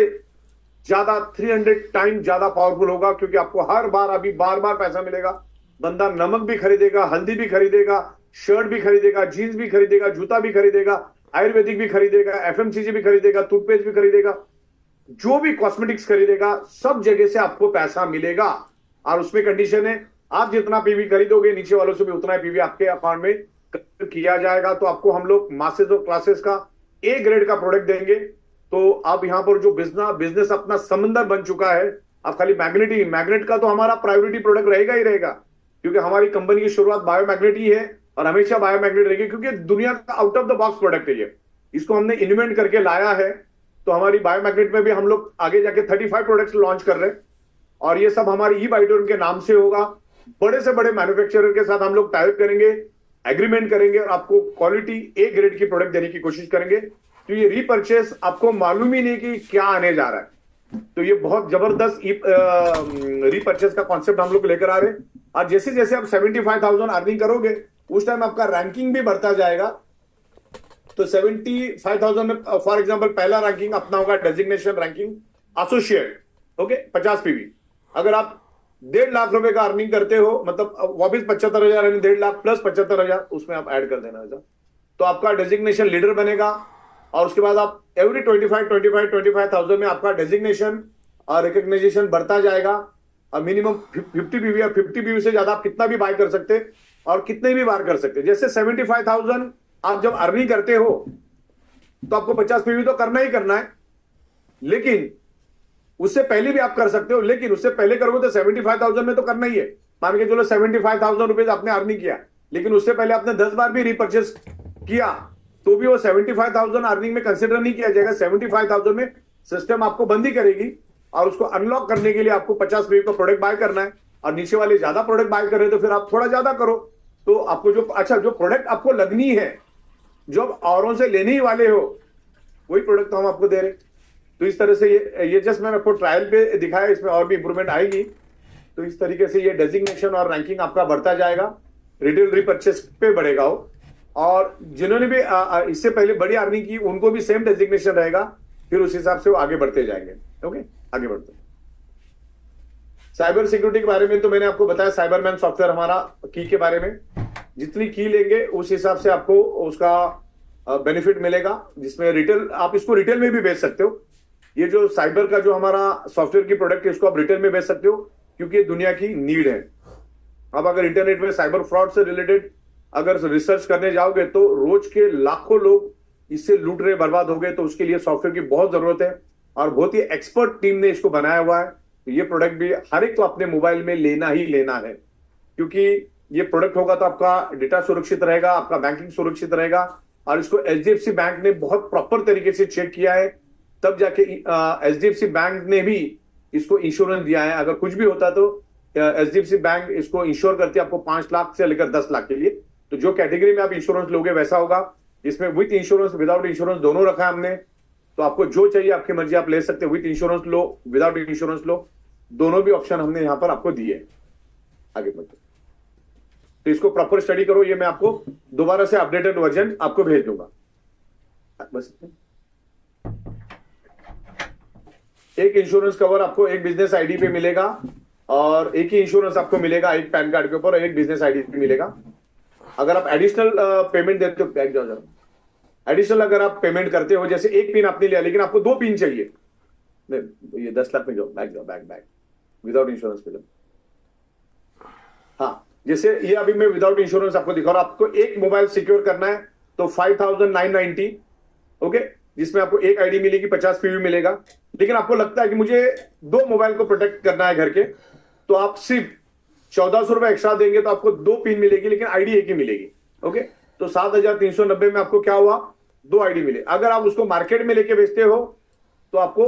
B: ज्यादा 300 टाइम ज्यादा पावरफुल होगा, क्योंकि आपको हर बार अभी बार बार पैसा मिलेगा। बंदा नमक भी खरीदेगा, हल्दी भी खरीदेगा, शर्ट भी खरीदेगा, जीन्स भी खरीदेगा, जूता भी खरीदेगा, आयुर्वेदिक भी खरीदेगा, एफएमसीजी भी खरीदेगा, टूथपेस्ट भी खरीदेगा, जो भी कॉस्मेटिक्स खरीदेगा, सब जगह से आपको पैसा मिलेगा। और उसमें कंडीशन है, आप जितना पीवी खरीदोगे नीचे वालों से भी उतना पीवी आपके अकाउंट में किया जाएगा। तो आपको हम लोग मासेस और क्लासेस का ए ग्रेड का प्रोडक्ट देंगे। तो आप यहां पर जो बिजनेस अपना समंदर बन चुका है, आप खाली मैग्नेट का तो हमारा प्रायोरिटी प्रोडक्ट रहेगा ही रहेगा, क्योंकि हमारी कंपनी की शुरुआत बायोमैग्नेट ही है और हमेशा बायोमैग्नेट रहेगी, क्योंकि दुनिया का out of the box product है ये। इसको हमने इन्वेंट करके लाया है। तो हमारी बायोमैग्नेट में भी हम लोग आगे जाके 35 प्रोडक्ट्स लॉन्च कर रहे हैं, और ये सब हमारी ई बायोटोन के नाम से होगा। बड़े से बड़े मैन्युफैक्चरर के साथ हम लोग टाइप करेंगे, एग्रीमेंट करेंगे, और आपको क्वालिटी ए ग्रेड की प्रोडक्ट देने की कोशिश करेंगे। तो ये रीपर्चेस आपको मालूम ही नहीं कि क्या आने जा रहा है। तो ये बहुत जबरदस्त रीपर्चेस का कॉन्सेप्ट हम लोग लेकर आ रहे हैं। और जैसे जैसे आप 75,000 अर्निंग करोगे, उस टाइम आपका रैंकिंग भी बढ़ता जाएगा। तो 75,000 में फॉर एग्जांपल पहला रैंकिंग अपना होगा designation ranking associate, okay, 50 PV. अगर आप 1.5 लाख रुपए का अर्निंग करते हो, मतलब वापिस 75,000 यानी 1.5 लाख प्लस 75,000 उसमें आप ऐड कर देना ऐसा, तो आपका डेजिग्नेशन लीडर बनेगा। और उसके बाद आप एवरी 25,000 में आपका डेजिग्नेशन और रिकग्नाइजेशन बढ़ता जाएगा। और मिनिमम 50 पीवी और 50 पीवी से ज्यादा आप कितना भी बाय कर सकते और कितने भी बार कर सकते। जैसे 75,000 आप जब अर्निंग करते हो तो आपको 50 पीवी तो करना ही करना है, लेकिन उससे पहले भी आप कर सकते हो। लेकिन उससे पहले करोगे तो 75,000 में तो करना ही है। मान के चलो 75,000 रुपए आपने अर्निंग किया, लेकिन उससे पहले आपने 10 बार भी रिपर्चेस किया, तो भी वो 75,000 अर्निंग में कंसिडर नहीं किया जाएगा। 75,000 में सिस्टम आपको बंदी करेगी, और उसको अनलॉक करने के लिए आपको 50 पीवी का प्रोडक्ट बाय करना है। और नीचे वाले ज्यादा प्रोडक्ट बाय कर रहे हैं तो फिर आप थोड़ा ज्यादा करो। तो आपको जो प्रोडक्ट आपको लगनी है, जो आप औरों से लेने ही वाले हो, वही प्रोडक्ट तो हम आपको दे रहे हैं। तो इस तरह से ये जस्ट मैंने आपको ट्रायल पे दिखाया, इसमें और भी इंप्रूवमेंट आएगी। तो इस तरीके से ये डेजिग्नेशन और रैंकिंग आपका बढ़ता जाएगा, रिटेल रीपर्चेस पे बढ़ेगा वो। और जिन्होंने भी इससे पहले बड़ी अर्निंग की, उनको भी सेम डेजिग्नेशन रहेगा। फिर उस हिसाब से वो आगे बढ़ते जाएंगे। ओके, आगे बढ़ते। साइबर सिक्योरिटी के बारे में तो मैंने आपको बताया, साइबरमैन सॉफ्टवेयर हमारा की के बारे में। जितनी की लेंगे उस हिसाब से आपको उसका बेनिफिट मिलेगा, जिसमें रिटेल, आप इसको रिटेल में भी बेच सकते हो। ये जो साइबर का जो हमारा सॉफ्टवेयर की प्रोडक्ट है, इसको आप रिटेल में बेच सकते हो, क्योंकि ये दुनिया की नीड है। अब अगर इंटरनेट में साइबर फ्रॉड से रिलेटेड अगर रिसर्च करने जाओगे तो रोज के लाखों लोग इससे लूट रहे, बर्बाद हो गए। तो उसके लिए सॉफ्टवेयर की बहुत जरूरत है, और बहुत ही एक्सपर्ट टीम ने इसको बनाया हुआ है। तो ये प्रोडक्ट भी हर एक को अपने मोबाइल में लेना ही लेना है, क्योंकि ये प्रोडक्ट होगा तो आपका डेटा सुरक्षित रहेगा, आपका बैंकिंग सुरक्षित रहेगा। और इसको एचडीएफसी बैंक ने बहुत प्रॉपर तरीके से चेक किया है, तब जाके एचडीएफसी बैंक ने भी इसको इंश्योरेंस दिया है। अगर कुछ भी होता तो एचडीएफसी बैंक इसको इंश्योर करती है आपको 5 लाख से लेकर 10 लाख के लिए। तो जो कैटेगरी में आप इंश्योरेंस लोगे वैसा होगा। इसमें विथ इंश्योरेंस, विदाउट इंश्योरेंस दोनों रखा है हमने। तो आपको जो चाहिए आपकी मर्जी, आप ले सकते हो। विथ इंश्योरेंस लो, विदाउट इंश्योरेंस लो, दोनों भी ऑप्शन हमने यहां पर आपको दिए। आगे बढ़ते, तो इसको प्रॉपर स्टडी करो। ये मैं आपको दोबारा से अपडेटेड वर्जन आपको भेज दूंगा। बस एक इंश्योरेंस कवर आपको एक बिजनेस आईडी पे मिलेगा, और एक ही इंश्योरेंस आपको मिलेगा एक पैन कार्ड के ऊपर, और एक बिजनेस आईडी पे मिलेगा। अगर आप एडिशनल पेमेंट देते हो, बैक जाओ जरा, एडिशनल अगर आप पेमेंट करते हो, जैसे एक पिन आपने लिया लेकिन आपको 2 पिन चाहिए, ये 10 लाख में जाओ, बैक जाओ, बैक विदाउट इंश्योरेंस पे। हाँ, जैसे ये अभी मैं विदाउट इंश्योरेंस आपको दिखा रहा हूं। आपको एक मोबाइल सिक्योर करना है तो 5,990, ओके, जिसमें आपको एक आईडी मिलेगी, 50 पीवी मिलेगा। लेकिन आपको लगता है कि मुझे 2 मोबाइल को प्रोटेक्ट करना है घर के, तो आप सिर्फ 1,400 रुपए एक्स्ट्रा देंगे तो आपको 2 पिन मिलेगी, लेकिन आईडी एक ही मिलेगी। ओके, तो 7,390 में आपको क्या हुआ, 2 आईडी मिले। अगर आप उसको मार्केट में लेके बेचते हो तो आपको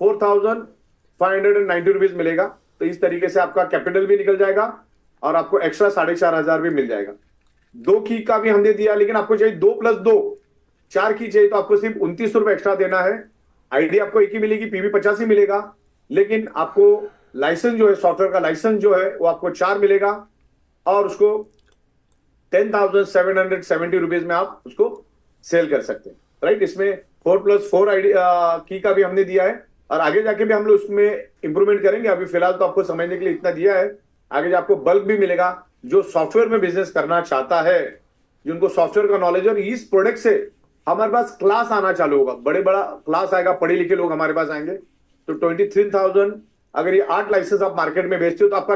B: 4,590 रुपीज मिलेगा। तो इस तरीके से आपका कैपिटल भी निकल जाएगा, और आपको एक्स्ट्रा 4,500 भी मिल जाएगा। 2 की का भी हमने दिया, लेकिन आपको चाहिए 2 + 2, 4 की चाहिए तो आपको सिर्फ 29 रुपए एक्स्ट्रा देना है। आईडी आपको एक ही मिलेगी, पीवी 50 ही मिलेगा, लेकिन आपको लाइसेंस जो है, सॉफ्टवेयर का लाइसेंस जो है वो आपको 4 मिलेगा, और उसको 10,770 रुपीज में आप उसको सेल कर सकते हैं, राइट। इसमें 4+4 आईडी की का भी हमने दिया है, और आगे जाके भी हम लोग उसमें इंप्रूवमेंट करेंगे। अभी फिलहाल तो आपको समझने के लिए इतना दिया है, आगे आपको बल्क भी मिलेगा। जो सॉफ्टवेयर में बिजनेस करना चाहता है, जिनको सॉफ्टवेयर का नॉलेज है, और इस प्रोडक्ट से हमारे पास क्लास आना चालू होगा, बड़ा क्लास आएगा, पढ़े लिखे लोग हमारे पास आएंगे। तो 23,000 अगर ये 8 लाइसेंस आप मार्केट में बेचते हो तो आपका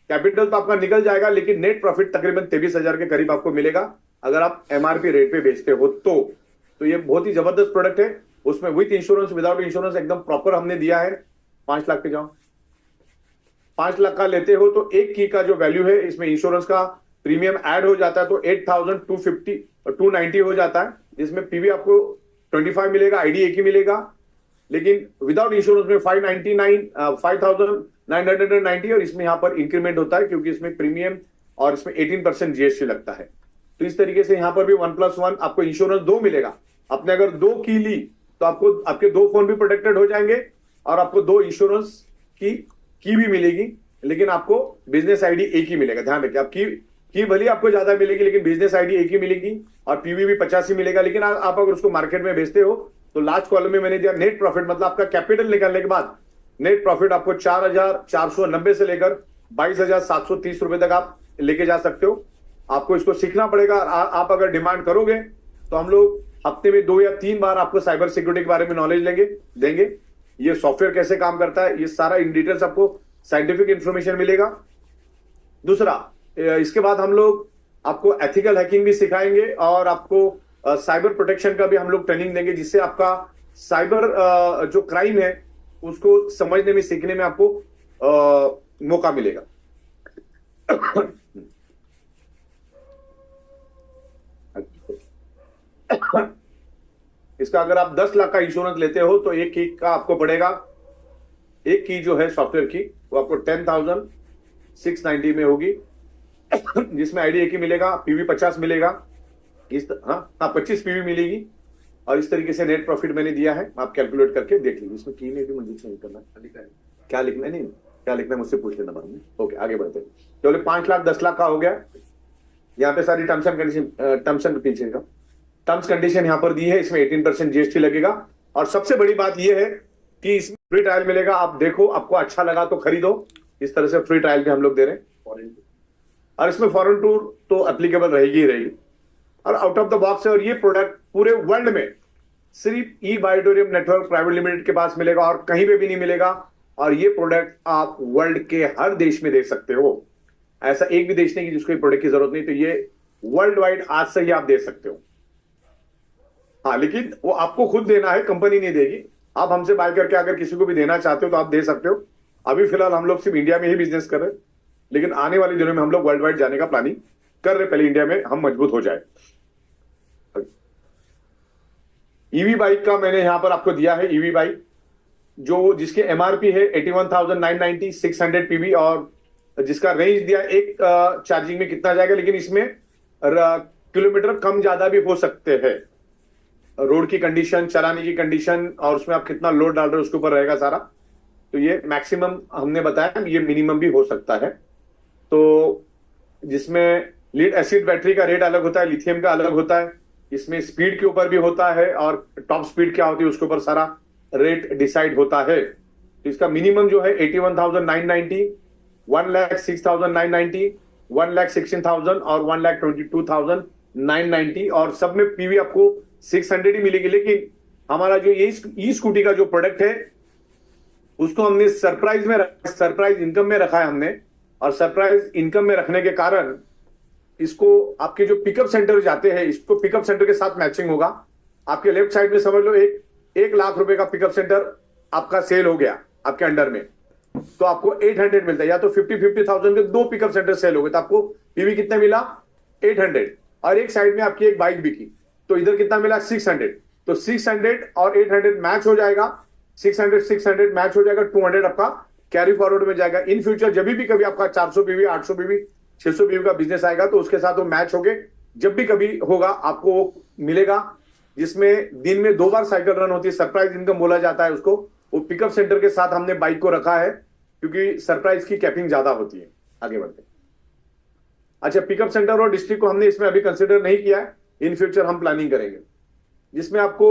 B: कैपिटल तो आपका निकल जाएगा, लेकिन नेट प्रॉफिट तकरीबन 23,000 के करीब आपको मिलेगा अगर आप एमआरपी रेट पे बेचते हो तो ये बहुत ही जबरदस्त प्रोडक्ट है। उसमें विथ इंश्योरेंस, विदाउट इंश्योरेंस, एकदम प्रॉपर हमने दिया है। 5 लाख पे जाओ, 5 लाख का लेते हो तो एक की का जो वैल्यू है, इसमें इंश्योरेंस का प्रीमियम ऐड हो जाता है तो 8,290 हो जाता है, जिसमें पीवी आपको 25 मिलेगा, आईडी एक ही मिलेगा, लेकिन विदाउट इंश्योरेंस में 5,990, और इसमें यहां पर इंक्रीमेंट होता है क्योंकि इसमें प्रीमियम और इसमें 18% जीएसटी लगता है। तो इस तरीके से यहां पर भी 1+1 आपको इंश्योरेंस 2 मिलेगा। आपने अगर 2 की ली तो आपको आपके 2 फोन भी प्रोटेक्टेड हो जाएंगे, और आपको 2 इंश्योरेंस की भी मिलेगी, लेकिन आपको बिजनेस आईडी एक ही मिलेगा। ध्यान रखिए, आपकी भले आपको ज्यादा मिलेगी, लेकिन बिजनेस आईडी एक ही मिलेगी, और पीवी भी 50 ही मिलेगा। लेकिन आप अगर उसको मार्केट में बेचते हो तो लास्ट कॉलम में मैंने दिया नेट प्रॉफिट, मतलब आपका कैपिटल निकालने के बाद नेट प्रॉफिट आपको 4,490 से लेकर 22,730 रुपए तक आप लेके जा सकते हो। आपको इसको सीखना पड़ेगा। आप अगर डिमांड करोगे तो हम लोग हफ्ते में 2 या 3 बार आपको साइबर सिक्योरिटी के बारे में नॉलेज देंगे। ये सॉफ्टवेयर कैसे काम करता है, ये सारा इन डिटेल्स आपको साइंटिफिक इंफॉर्मेशन मिलेगा। दूसरा, इसके बाद हम लोग आपको एथिकल हैकिंग भी सिखाएंगे, और आपको साइबर प्रोटेक्शन का भी हम लोग ट्रेनिंग देंगे, जिससे आपका साइबर जो क्राइम है उसको समझने में, सीखने में आपको मौका मिलेगा। इसका अगर आप 10 लाख का इंश्योरेंस लेते हो तो एक की का आपको पड़ेगा, एक की जो है सॉफ्टवेयर की वो आपको 10,690 में होगी, जिसमें आईडी एक ही मिलेगा, पीवी 50 मिलेगा, 25 पीवी मिलेगी, और इस तरीके से नेट प्रॉफिट मैंने दिया है। आप कैलकुलेट करके देख लीजिए। इसमें की में भी मुझे नहीं करना, क्या लिखना है, नहीं क्या लिखना है मुझसे पूछ लेना बाद में। ओके, आगे बढ़ते हैं। चलो 5 लाख 10 लाख का हो गया। यहाँ पे सारी टर्म्स एंड कंडीशन यहाँ पर दी है। इसमें 18% जीएसटी लगेगा, और सबसे बड़ी बात यह है कि इसमें फ्री ट्रायल मिलेगा। आप देखो, आपको अच्छा लगा तो खरीदो। इस तरह से फ्री ट्रायल भी हम लोग दे रहे हैं, और इसमें फॉरेन टूर तो एप्लीकेबल रहेगी ही रहेगी, और आउट ऑफ द बॉक्स है। और ये प्रोडक्ट पूरे वर्ल्ड में सिर्फ ई बायोटोरियम नेटवर्क प्राइवेट लिमिटेड के पास मिलेगा, और कहीं पे भी नहीं मिलेगा। और ये प्रोडक्ट आप वर्ल्ड के हर देश में दे सकते हो। ऐसा एक भी देश नहीं कि जिसको ये प्रोडक्ट की जरूरत नहीं, तो ये वर्ल्ड वाइड आज से ही आप दे सकते हो। हाँ, लेकिन वो आपको खुद देना है, कंपनी नहीं देगी। आप हमसे बाय करके अगर किसी को भी देना चाहते हो तो आप दे सकते हो। अभी फिलहाल हम लोग सिर्फ इंडिया में ही बिजनेस कर रहे हैं, लेकिन आने वाले दिनों में हम लोग वर्ल्ड वाइड जाने का प्लानिंग कर रहे हैं। पहले इंडिया में हम मजबूत हो जाए। ईवी बाइक का मैंने यहां पर आपको दिया है। ईवी बाइक जिसकी एमआरपी है 81,990, 600 पीवी, और जिसका रेंज दिया एक चार्जिंग में कितना जाएगा, लेकिन इसमें किलोमीटर कम ज्यादा भी हो सकते हैं। रोड की कंडीशन, चलाने की कंडीशन, और उसमें आप कितना लोड डाल रहे हो उसके ऊपर रहेगा सारा। तो ये मैक्सिमम हमने बताया, ये मिनिमम भी हो सकता है। तो जिसमें लीड एसिड बैटरी का रेट अलग होता है, लिथियम का अलग होता है। इसमें स्पीड के ऊपर भी होता है, और टॉप स्पीड क्या होती है उसके ऊपर सारा रेट डिसाइड होता है। तो इसका मिनिमम जो है 81,990, 1,06,990, 1,16,000 और 1,22,990, और सब में पीवी आपको 600 ही मिलेगी। लेकिन हमारा जो ये ई स्कूटी का जो प्रोडक्ट है उसको हमने सरप्राइज इनकम में रखा है हमने, और सरप्राइज इनकम में रखने के कारण इसको आपके जो पिकअप सेंटर जाते हैं, इसको पिकअप सेंटर के साथ मैचिंग होगा। आपके लेफ्ट साइड में समझ लो 1 लाख रुपए का पिकअप सेंटर आपका सेल हो गया आपके अंडर में, तो आपको 800 मिलता है। या तो 50,000 के 2 पिकअप सेंटर सेल हो गए तो आपको पीवी कितना मिला, 800। और एक साइड में आपकी एक बाइक बिकी तो इधर कितना मिला, 600। तो 600 और 800 मैच हो जाएगा, 600 मैच हो जाएगा, 200 आपका कैरी फॉरवर्ड में जाएगा। इन फ्यूचर जब भी कभी आपका 400 पीवी, 800 पीवी, 600 पीवी का बिजनेस आएगा तो उसके साथ वो मैच हो गए। जब भी कभी होगा आपको वो मिलेगा। जिसमें दिन में 2 बार साइकिल रन होती है, सरप्राइज इनकम बोला जाता है उसको। वो पिकअप सेंटर के साथ हमने बाइक को रखा है क्योंकि सरप्राइज की कैपिंग ज्यादा होती है। आगे बढ़ते हैं। अच्छा, पिकअप सेंटर और डिस्ट्रिक्ट को हमने इसमें अभी कंसिडर नहीं किया है, इन फ्यूचर हम प्लानिंग करेंगे, जिसमें आपको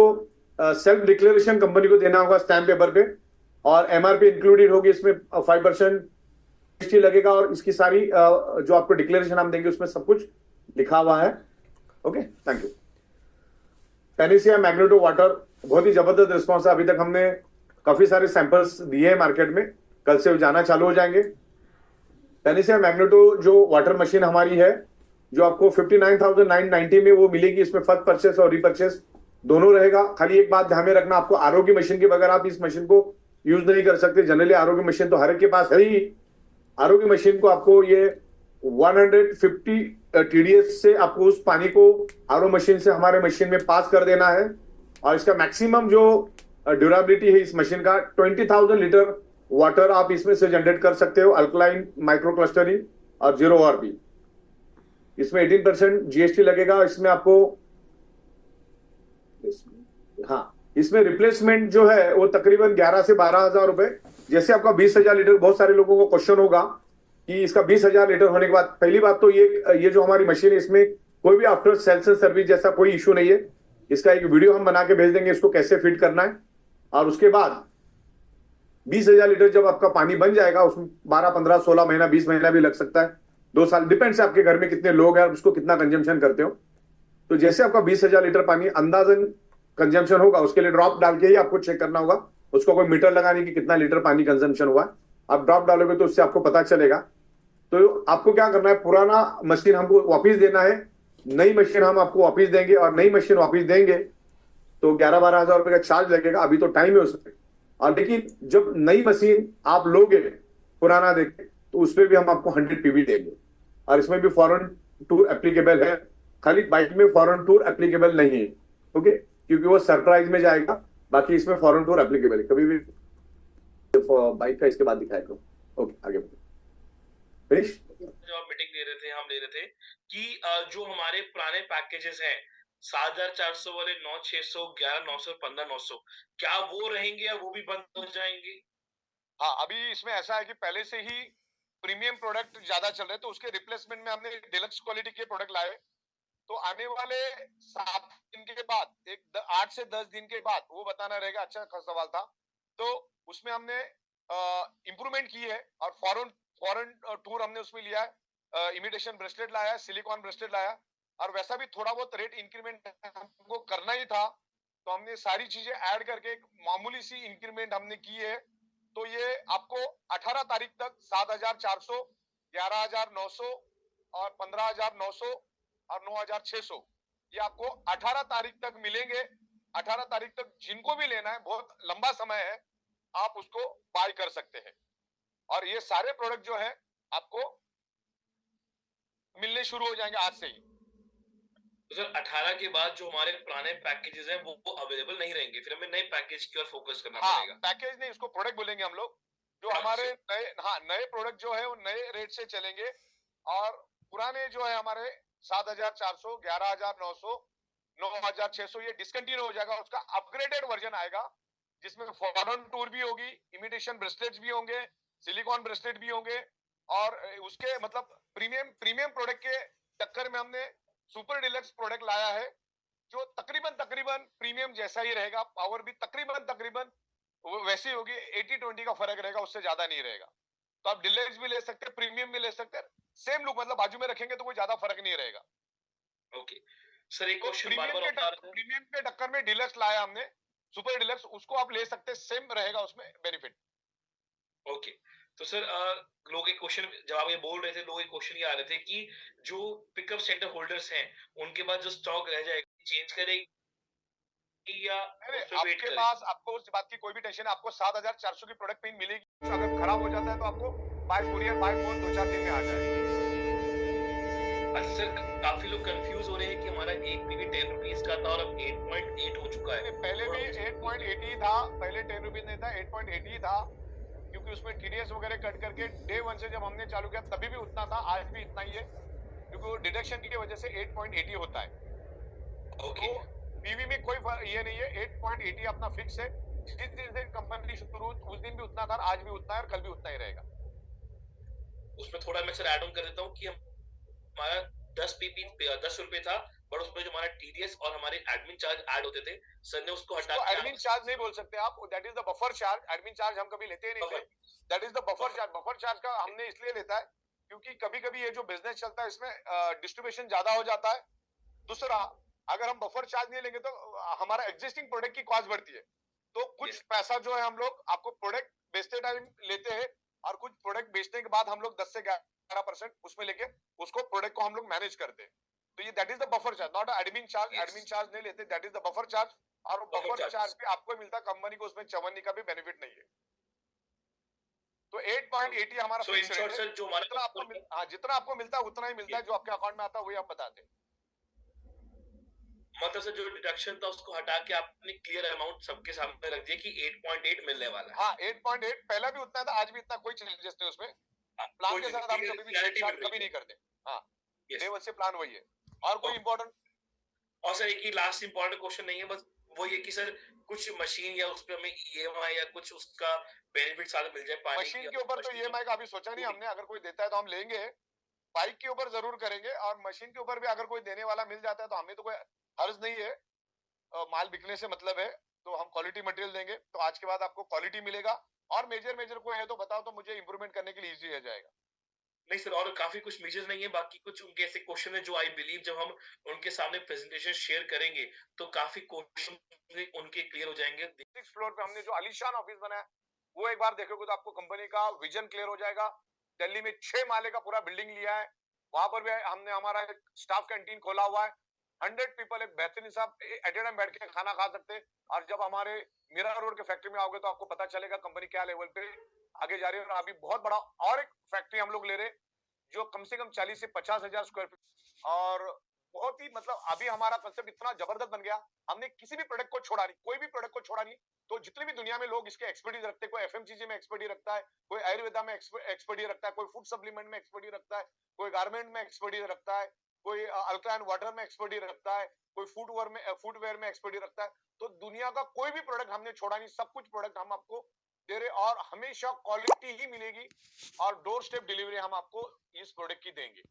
B: सेल्फ डिक्लेरेशन कंपनी को देना होगा स्टैम्प पेपर पे, और एमआरपी इंक्लूडेड होगी इसमें, 5% जीएसटी लगेगा, और इसकी सारी जो आपको डिक्लेरेशन हम देंगे उसमें सब कुछ लिखा हुआ है। Okay, thank you. Panacea magneto water, बहुत ही जबरदस्त रिस्पॉन्स है। अभी तक हमने काफी सारे सैंपल्स दिए हैं मार्केट में, कल से जाना चालू हो जाएंगे। पेनिसिया मैग्नेटो जो वाटर मशीन हमारी है, जो आपको 59,990 में वो मिलेगी। इसमें फर्स्ट परचेस और रीपरचेस दोनों रहेगा। खाली एक बात ध्यान में रखना, आपको आरओ की मशीन के बगैर आप इस मशीन को यूज नहीं कर सकते। जनरली आरओ की मशीन तो हर एक के पास है ही। आरओ की मशीन को आपको ये 150 टीडीएस से आपको उस पानी को आरओ मशीन से हमारे मशीन में पास कर देना है, और इसका मैक्सिमम जो ड्यूरेबिलिटी है इस मशीन का 20,000 लीटर वाटर आप इसमें से जनरेट कर सकते हो, अल्कलाइन माइक्रो क्लस्टरिंग और 0 आरपी। इसमें 18% जीएसटी लगेगा। इसमें आपको इसमें रिप्लेसमेंट जो है वो तकरीबन 11 से 12,000 रुपए। जैसे आपका 20,000 लीटर, बहुत सारे लोगों को क्वेश्चन होगा कि इसका 20,000 लीटर होने के बाद, पहली बात तो ये जो हमारी मशीन है इसमें कोई भी आफ्टर सेल्स सर्विस जैसा कोई इश्यू नहीं है। इसका एक वीडियो हम बना के भेज देंगे इसको कैसे फिट करना है। और उसके बाद 20,000 लीटर जब आपका पानी बन जाएगा, उसमें 12, 15, 16 महीना, 20 महीना भी लग सकता है, 2 साल, डिपेंड्स आपके घर में कितने लोग हैं और उसको कितना कंजम्पशन करते हो। तो जैसे आपका 20,000 लीटर पानी अंदाजन कंजम्पशन होगा, उसके लिए ड्रॉप डाल के ही आपको चेक करना होगा। उसको कोई मीटर लगाने की कितना लीटर पानी कंजम्पशन हुआ है, आप ड्रॉप डालोगे तो उससे आपको पता चलेगा। तो आपको क्या करना है, पुराना मशीन हमको वापिस देना है, नई मशीन हम आपको वापिस देंगे, और नई मशीन वापिस देंगे तो 11-12 हजार रुपए का चार्ज लगेगा। अभी तो टाइम है उसमें, और लेकिन जब नई मशीन आप लोगे पुराना देके, तो उसमें भी हम आपको 100 पीवी देंगे। और इसमें भी फॉरेन टूर एप्लीकेबल है, खाली बाइक में फॉरेन टूर एप्लीकेबल नहीं है। ओके, क्योंकि वो सरप्राइज में जाएगा, बाकी इसमें फॉरेन टूर एप्लीकेबल है। कभी भी बाइक का इसके बाद दिखाएगा। ओके, आगे फिनिश।
C: जो आप मीटिंग ले रहे थे कि जो हमारे पुराने पैकेजेस हैं 7,400 वाले, 9,600, 11,900, 15,900, क्या वो रहेंगे या वो भी बंद हो जाएंगे?
B: हाँ, अभी इसमें ऐसा है कि पहले से ही प्रीमियम प्रोडक्ट ज्यादा चल रहे, तो उसके रिप्लेसमेंट में हमने डिलक्स क्वालिटी के प्रोडक्ट लाए। तो आने वाले 7 दिन के बाद, 8 से 10 दिन के बाद वो बताना रहेगा। अच्छा सवाल था, तो उसमें हमने इंप्रूवमेंट की है, और फॉरेन टूर हमने उसमें लिया है, इमिटेशन ब्रेसलेट लाया है, सिलिकॉन ब्रेसलेट लाया, और वैसा भी थोड़ा बहुत रेट इंक्रीमेंट हमको करना ही था, तो हमने सारी चीजें ऐड करके एक मामूली सी इंक्रीमेंट हमने की है। तो ये आपको 18 तारीख तक 7,400, 11,900 और 15,900 और 9,600 ये आपको 18 तारीख तक मिलेंगे। 18 तारीख तक जिनको भी लेना है, बहुत लंबा समय है, आप उसको बाय कर सकते हैं। और ये सारे प्रोडक्ट जो है आपको मिलने शुरू हो जाएंगे आज से ही।
C: तो सर 18 के बाद जो हमारे पुराने पैकेजेस हैं वो अवेलेबल नहीं रहेंगे, फिर हमें नए पैकेज की ओर फोकस करना पड़ेगा।
B: पैकेज नहीं, उसको प्रोडक्ट बोलेंगे हम लोग। जो हमारे नए प्रोडक्ट जो है वो नए रेट से चलेंगे, और पुराने जो है हमारे 7,400, 11,900, 9,600 ये डिसकंटिन्यू हो जाएगा। उसका अपग्रेडेड वर्जन आएगा, जिसमें फॉरेन टूर भी होगी, इमिटेशन ब्रेसलेट्स भी होंगे, सिलिकॉन ब्रेसलेट भी होंगे, और उसके मतलब प्रीमियम प्रोडक्ट के टक्कर में हमने सुपर डिलक्स प्रोडक्ट लाया है, जो तकरीबन प्रीमियम जैसा ही रहेगा। पावर भी तकरीबन वैसी होगी, 80-20 का फर्क रहेगा, उससे ज्यादा नहीं रहेगा। तो आप डिलक्स भी ले सकते हैं, प्रीमियम भी ले सकते हैं, सेम लुक, मतलब बाजू में रखेंगे तो कोई ज्यादा फर्क नहीं रहेगा।
C: ओके सर, एक क्वेश्चन
B: प्रीमियम के टक्कर में डिलक्स लाया हमने, सुपर डिलक्स, उसको आप ले सकते हैं, सेम रहेगा उसमें बेनिफिट।
C: ओके, तो सर लोग एक क्वेश्चन, जब आप ये बोल रहे थे, लोग एक क्वेश्चन ये आ रहे थे कि जो पिकअप सेंटर होल्डर्स हैं उनके पास जो स्टॉक रह जाएगा चेंज करेगी या
B: आपके पास, आपको उस बात की कोई भी टेंशन है, आपको 7,400 की प्रोडक्ट पिन मिलेगी। अगर खराब हो जाता है तो आपको बाय कुरियर, बाय फोन 2-4 दिन में आ जाएगा।
C: अच्छा सर, काफी लोग कंफ्यूज हो रहे हैं कि हमारा एक पीवी 10 रुपीस का था और अब 8.8 हो चुका है।
B: पहले भी 8.80 था, पहले 10 रुपीज नहीं था, 8.80 था, क्योंकि उसमें टीडीएस वगैरह कट करके डे 1 से जब हमने चालू किया तभी भी उतना था, आज भी इतना ही है, क्योंकि वो डिडक्शन की वजह से 8.80 होता है।
C: ओके,
B: तो पीवी में कोई ये नहीं है, 8.80 अपना फिक्स है। जिस दिन से कंपनी शुरू हुई उस दिन भी उतना था, आज भी उतना है और कल भी उतना ही रहेगा।
C: उसमें थोड़ा मैं सर ऐड ऑन कर देता हूँ कि हमारा 10 रुपए था, बट उसमें जो हमारा टीडीएस और हमारे एडमिन चार्ज ऐड होते थे, सर ने उसको हटा के
B: एडमिन चार्ज नहीं बोल सकते आप, that is the buffer charge. Admin charge हम कभी लेते ही नहीं थे, that is the buffer charge. Buffer charge का हमने इसलिए लेता है क्योंकि कभी कभी ये जो बिजनेस चलता है इसमें डिस्ट्रीब्यूशन ज्यादा हो जाता है। दूसरा, अगर हम बफर चार्ज नहीं लेंगे तो हमारा एग्जिस्टिंग प्रोडक्ट की कॉस्ट बढ़ती है। तो कुछ पैसा जो है हम लोग आपको प्रोडक्ट बेचते टाइम लेते हैं और कुछ प्रोडक्ट बेचने के बाद हम लोग 10 से 11% उसमें लेके उसको प्रोडक्ट को हम लोग मैनेज करते हैं। तो ये that is the buffer charge, not admin charge. Admin charge नहीं लेते, that is the buffer charge. और बफर चार्ज भी आपको मिलता है, कंपनी को उसमें चवन्नी का भी बेनिफिट नहीं है। तो 8.80 हमारा फिक्स रेट है। जो जितना आपको मिलता है उतना ही मिलता है, जो आपके अकाउंट में आता है वही आप बताते हैं।
C: मतलब से जो डिडक्शन था उसको हटा के आपने क्लियर अमाउंट सबके सामने रख दिया कि 8.8 मिलने वाला है।
B: हाँ, 8.8 पहला भी उतना था, आज भी इतना, कोई चेंजेस नहीं उसमें। प्लान के साथ हम कभी भी छेड़छाड़ कभी नहीं करते। हाँ, डे वन से प्लान वही है। और कोई इंपॉर्टेंट,
C: और सर एक ही लास्ट इंपॉर्टेंट क्वेश्चन नहीं है, बस वो ये कि सर कुछ मशीन या उस पे हमें ईएमआई या कुछ उसका बेनिफिट साथ मिल जाए। पानी
B: मशीन के ऊपर तो ईएमआई का अभी सोचा नहीं हमने, अगर कोई देता है तो हम लेंगे। बाइक के ऊपर जरूर करेंगे, और मशीन के ऊपर भी अगर कोई देने वाला मिल जाता है तो हमें तो कोई हर्ज नहीं है। माल बिकने से मतलब है, तो हम क्वालिटी मटेरियल देंगे, तो आज के बाद आपको क्वालिटी मिलेगा। और मेजर कोई है तो बताओ, तो मुझे इंप्रूवमेंट करने के लिए इजी हो जाएगा।
C: नहीं सर, और काफी कुछ मेजर नहीं है, बाकी कुछ उनके ऐसे क्वेश्चन है जो आई बिलीव जब हम उनके सामने प्रेजेंटेशन शेयर करेंगे तो काफी क्वेश्चन उनके क्लियर हो जाएंगे।
B: 6 फ्लोर पे हमने जो आलीशान ऑफिस बनाया, वो एक बार देखोगे तो आपको कंपनी का विजन क्लियर हो जाएगा। दिल्ली में 6 माले का पूरा बिल्डिंग लिया है, वहां पर भी हमने हमारा एक स्टाफ कैंटीन खोला हुआ है। 100 पीपल एक बेहतरीन साहब एट ए टाइम बैठ के खाना खा सकते हैं। और जब हमारे मीरा रोड के फैक्ट्री में आओगे तो आपको पता चलेगा कंपनी क्या लेवल पे आगे जा रही है। और अभी बहुत बड़ा और एक फैक्ट्री हम लोग ले रहे, जो कम से कम 40 से 50 हजार स्क्वायर फीट। और बहुत ही मतलब अभी हमारा कंसेप्ट इतना जबरदस्त बन गया, हमने किसी भी प्रोडक्ट को छोड़ा नहीं, कोई भी प्रोडक्ट को छोड़ा नहीं। तो जितने भी दुनिया में लोग इसके एक्सपर्टीज रखते हैं, कोई एफएमसीजी में एक्सपर्टीज रखता है, कोई आयुर्वेदा में एक्सपर्टीज रखता है, कोई फूड सप्लीमेंट में एक्सपर्टीज रखता है, कोई गारमेंट में एक्सपर्टीज रखता है, कोई अल्कलाइन वाटर में एक्सपर्टीज रखता है, कोई फुटवेयर में एक्सपर्टीज रखता है। तो दुनिया का कोई भी प्रोडक्ट हमने छोड़ा नहीं, सब कुछ प्रोडक्ट हम आपको दे रहे, और हमेशा क्वालिटी ही मिलेगी और डोर स्टेप डिलीवरी हम आपको इस प्रोडक्ट की देंगे।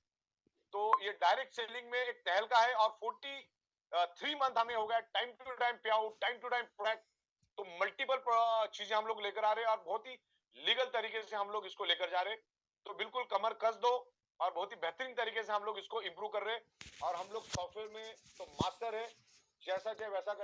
B: तो ये डायरेक्ट सेलिंग में एक तहलका है। और 43 मंथ हमें हो गया, time to time pay out, time to time product. तो मल्टीपल चीजें हम लोग लेकर आ रहे हैं और बहुत ही लीगल तरीके से हम लोग इसको लेकर जा रहे हैं। तो बिल्कुल कमर कस दो, और बहुत ही बेहतरीन तरीके से हम लोग इसको इंप्रूव कर रहे हैं। और हम लोग सॉफ्टवेयर में तो मास्टर है, जैसा चाहे वैसा कर